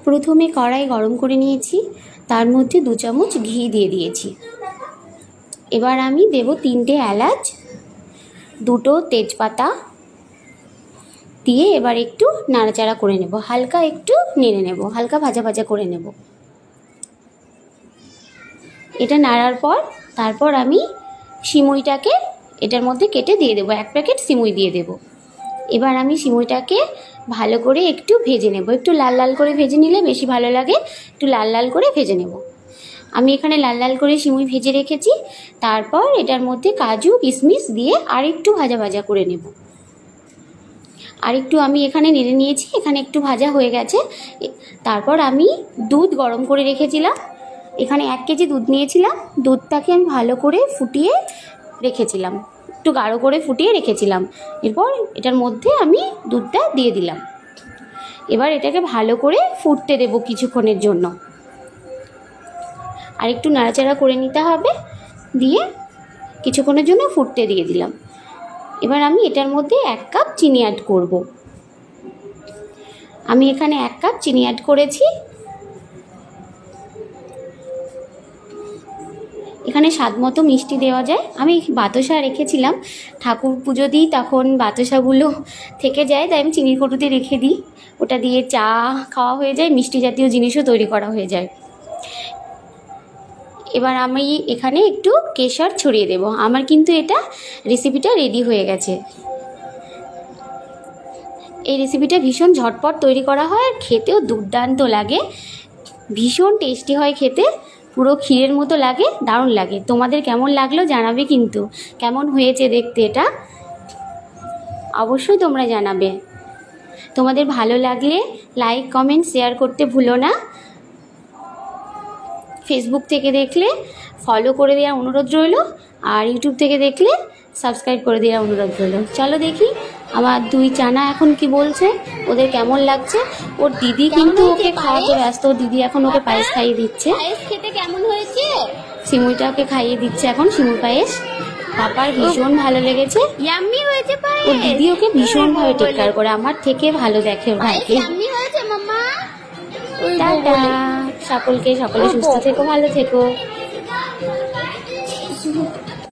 প্রথমে কড়াই গরম করে নিয়েছি, তার মধ্যে 2 চামচ ঘি দিয়ে দিয়েছি। এবার আমি দেব 3টে এলাচ, 2টো তেজপাতা দিয়ে এবার একটু নাড়াচাড়া করে নেব, হালকা একটু নেড়ে নেব, হালকা ভাজা ভাজা করে নেব। এটা নাড়ার পর তারপর আমি সিমুইটাকে এটার মধ্যে কেটে দিয়ে দেবো, 1 প্যাকেট সিমুই দিয়ে দেব। এবার আমি সিমুইটাকে ভালো করে একটু ভেজে নেব, একটু লাল লাল করে ভেজে নিলে বেশি ভালো লাগে, একটু লাল লাল করে ভেজে নেব। আমি এখানে লাল লাল করে সিমুই ভেজে রেখেছি। তারপর এটার মধ্যে কাজু কিশমিশ দিয়ে আর একটু ভাজা ভাজা করে নেব। আর একটু আমি এখানে নেড়ে নিয়েছি, এখানে একটু ভাজা হয়ে গেছে। তারপর আমি দুধ গরম করে রেখেছিলাম, এখানে 1 কেজি দুধ নিয়েছিলাম, দুধটাকে আমি ভালো করে ফুটিয়ে রেখেছিলাম, একটু গাঢ় করে ফুটিয়ে রেখেছিলাম। এরপর এটার মধ্যে আমি দুধটা দিয়ে দিলাম। এবার এটাকে ভালো করে ফুটতে দেব কিছুক্ষণের জন্য, আর একটু নাড়াচাড়া করে নিতে হবে, দিয়ে কিছুক্ষণের জন্য ফুটতে দিয়ে দিলাম। এবার আমি এটার মধ্যে 1 কাপ চিনি অ্যাড করব। আমি এখানে 1 কাপ চিনি অ্যাড করেছি। এখানে স্বাদ মতো মিষ্টি দেওয়া যায়। আমি বাতাসা রেখেছিলাম, ঠাকুর পুজো দিই তখন বাতাসাগুলো থেকে যায়, তাই আমি চিনির কৌটোতে রেখে দিই। ওটা দিয়ে চা খাওয়া হয়ে যায়, মিষ্টি জাতীয় জিনিসও তৈরি করা হয়ে যায়। এবার আমি এখানে একটু কেশর ছড়িয়ে দেব। আমার কিন্তু এটা রেসিপিটা রেডি হয়ে গেছে। এই রেসিপিটা ভীষণ ঝটপট তৈরি করা হয় আর খেতেও দুর্দান্ত লাগে, ভীষণ টেস্টি হয় খেতে, পুরো ক্ষীরের মতো লাগে, দারুণ লাগে। তোমাদের কেমন লাগলো জানাবে, কিন্তু কেমন হয়েছে দেখতে এটা অবশ্যই তোমরা জানাবে। তোমাদের ভালো লাগলে লাইক কমেন্ট শেয়ার করতে ভুলো না। ফেসবুক থেকে দেখলে ফলো করে দেওয়ার অনুরোধ রইল, আর ইউটিউব থেকে দেখলে সাবস্ক্রাইব করে দেওয়ার অনুরোধ রইল। চলো দেখি আমার 2 চানা এখন কি বলছে, ওদের কেমন লাগছে। ওর দিদি কিন্তু ওকে খাওয়াতে ব্যস্ত, দিদি এখন ওকে পায়েস খাইয়ে দিচ্ছে। পায়েস খেতে কেমন হয়েছে? সিমুইটা ওকে খাইয়ে দিচ্ছে এখন সিমুই পায়েস। পাপার ভীষণ ভালো লেগেছে, ইয়াম্মি হয়েছে পায়েস। ওর দিদি ওকে ভীষণ ভাবে টেক কেয়ার করে, আমার থেকে ভালো দেখে ওর ভাইকে। ইয়াম্মি হয়েছে মাম্মা। টাটা, সকলে সুস্থ থেকো, ভালো থেকো।